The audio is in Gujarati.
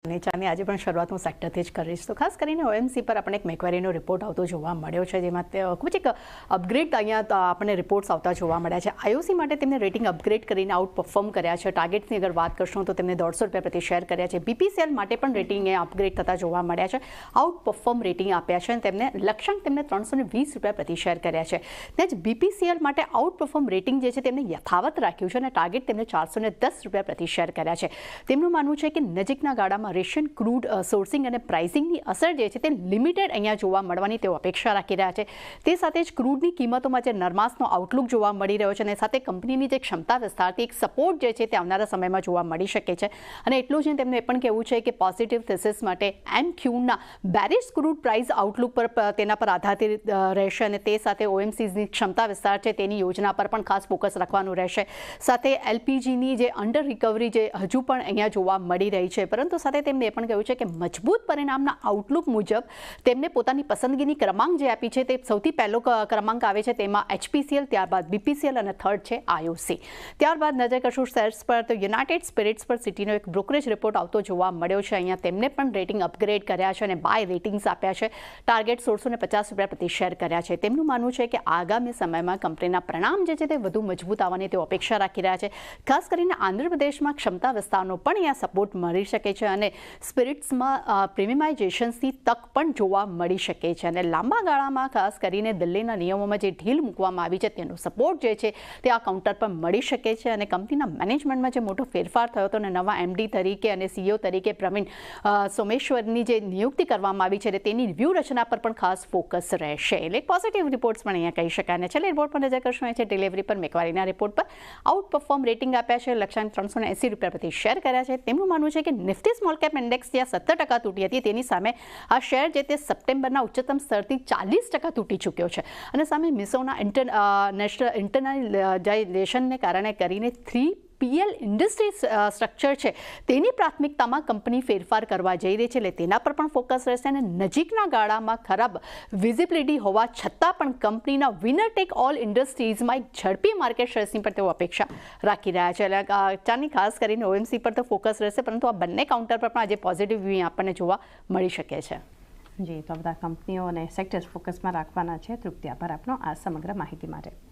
નીચાની આજે પણ શરૂઆત હું સેક્ટરથી જ કરીશ તો ખાસ કરીને ઓએમસી પર આપણે એક મેકવેરીનો રિપોર્ટ આવતો જોવા મળ્યો છે જેમાં ખૂબ જ એક અપગ્રેડ અહીંયા આપણને રિપોર્ટ્સ આવતા જોવા મળ્યા છે આઈઓસી માટે તેમને રેટિંગ અપગ્રેડ કરીને આઉટ પરફોર્મ કર્યા છે ટાર્ગેટ્સની અગર વાત કરશું તો તેમને ₹150 પ્રતિ શેર કર્યા છે બીપીસીએલ માટે પણ રેટિંગ અપગ્રેડ થતા જોવા મળ્યા છે આઉટ પરફોર્મ રેટિંગ આપ્યા છે અને તેમને લક્ષ્યાંક તેમને ₹320 પ્રતિ શેર કર્યા છે ત્યાં જ બીપીસીએલ માટે આઉટ પરફોર્મ રેટિંગ જે છે તેમને યથાવત રાખ્યું છે અને ટાર્ગેટ તેમને ₹410 પ્રતિ શેર કર્યા છે તેમનું માનવું છે કે નજીકના ગાળામાં રશિયન ક્રૂડ સોર્સિંગ અને પ્રાઇસિંગની અસર જે છે તે લિમિટેડ અહીંયા જોવા મળવાની તેઓ અપેક્ષા રાખી રહ્યા છે તે સાથે જ ક્રૂડની કિંમતોમાં જે નરમાશનો આઉટલુક જોવા મળી રહ્યો છે અને સાથે કંપનીની જે ક્ષમતા વિસ્તારથી એક સપોર્ટ જે છે તે આવનારા સમયમાં જોવા મળી શકે છે અને એટલું જ તેમનું એ પણ કહેવું છે કે પોઝિટિવ થિસિસ માટે એમક્યુના બેરિશ ક્રૂડ પ્રાઇસ આઉટલુક પર તેના પર આધારિત રહેશે અને તે સાથે ઓએમસીની ક્ષમતા વિસ્તાર છે તેની યોજના પર પણ ખાસ ફોકસ રાખવાનું રહેશે સાથે એલપીજીની જે અંડર રિકવરી જે હજુ પણ અહીંયા જોવા મળી રહી છે પરંતુ સાથે તેમને એ પણ કહ્યું છે કે મજબૂત પરિણામના આઉટલુક મુજબ તેમને પોતાની પસંદગીની ક્રમાંક જે આપી છે તે સૌથી પહેલો ક્રમાંક આવે છે તેમાં એચપીસીએલ ત્યારબાદ બીપીસીએલ અને થર્ડ છે આઈઓસી ત્યારબાદ નજર કરશું શેર્સ પર તો યુનાઇટેડ સ્પિરિટ્સ પર સિટીનો એક બ્રોકરેજ રિપોર્ટ આવતો જોવા મળ્યો છે અહીંયા તેમને પણ રેટિંગ અપગ્રેડ કર્યા છે અને બાય રેટિંગ્સ આપ્યા છે ટાર્ગેટ ₹150 પ્રતિ શેર કર્યા છે તેમનું માનવું છે કે આગામી સમયમાં કંપનીના પરિણામ જે છે તે વધુ મજબૂત આવવાની તેઓ અપેક્ષા રાખી રહ્યા છે ખાસ કરીને આંધ્રપ્રદેશમાં ક્ષમતા વિસ્તારનો પણ અહીંયા સપોર્ટ મળી શકે છે અને સ્પિરિટ્સમાં પ્રીમિયમાઇઝેશન્સની તક પણ જોવા મળી શકે છે અને લાંબા ગાળામાં ખાસ કરીને દિલ્હીના નિયમોમાં જે ઢીલ મૂકવામાં આવી છે તેનો સપોર્ટ જે છે તે આ કાઉન્ટર પર મળી શકે છે અને કંપનીના મેનેજમેન્ટમાં જે મોટો ફેરફાર થયો હતો અને નવા એમડી તરીકે અને સીઈઓ તરીકે પ્રવીણ સોમેશ્વરની જે નિયુક્તિ કરવામાં આવી છે તેની વ્યૂહરચના પર પણ ખાસ ફોકસ રહેશે એટલે પોઝિટિવ રિપોર્ટ્સ પણ અહીંયા કહી શકાય અને છેલ્લે રિપોર્ટ પર નજર કરશું છે ડિલિવરી પર મેકવારીના રિપોર્ટ પર આઉટ પરફોર્મ રેટિંગ આપ્યા છે લક્ષ્યાંક ₹380 પ્રતિ શેર કર્યા છે તેમનું માનવું છે કે નિફ્ટી સ્મોલ કેપ ઇન્ડેક્સ જ્યાં 17% તૂટી હતી તેની સામે આ શેર જે તે સપ્ટેમ્બરના ઉચ્ચતમ સ્તરથી 40% તૂટી ચૂક્યો છે અને સામે મિસોના ઇન્ટરનાઇઝેશનને કારણે કરીને 3PL ઇન્ડસ્ટ્રી સ્ટ્રક્ચર છે તેની પ્રાથમિકતામાં કંપની ફેરફાર કરવા જઈ રહી છે એટલે તેના પર પણ ફોકસ રહેશે અને નજીકના ગાળામાં ખરાબ વિઝિબિલિટી હોવા છતાં પણ કંપનીના વિનર ટેક ઓલ ઇન્ડસ્ટ્રીઝમાં એક ઝડપી માર્કેટ શેર્સની પર તેઓ અપેક્ષા રાખી રહ્યા છે એટલે ચાની ખાસ કરીને ઓએમસી પર તો ફોકસ રહેશે પરંતુ આ બંને કાઉન્ટર પર પણ આજે પોઝિટિવ વ્યૂ આપણને જોવા મળી શકે છે જી તો બધા કંપનીઓ અને સેક્ટર્સ ફોકસમાં રાખવાના છે તૃપ્તિ આભાર આપનો આ સમગ્ર માહિતી માટે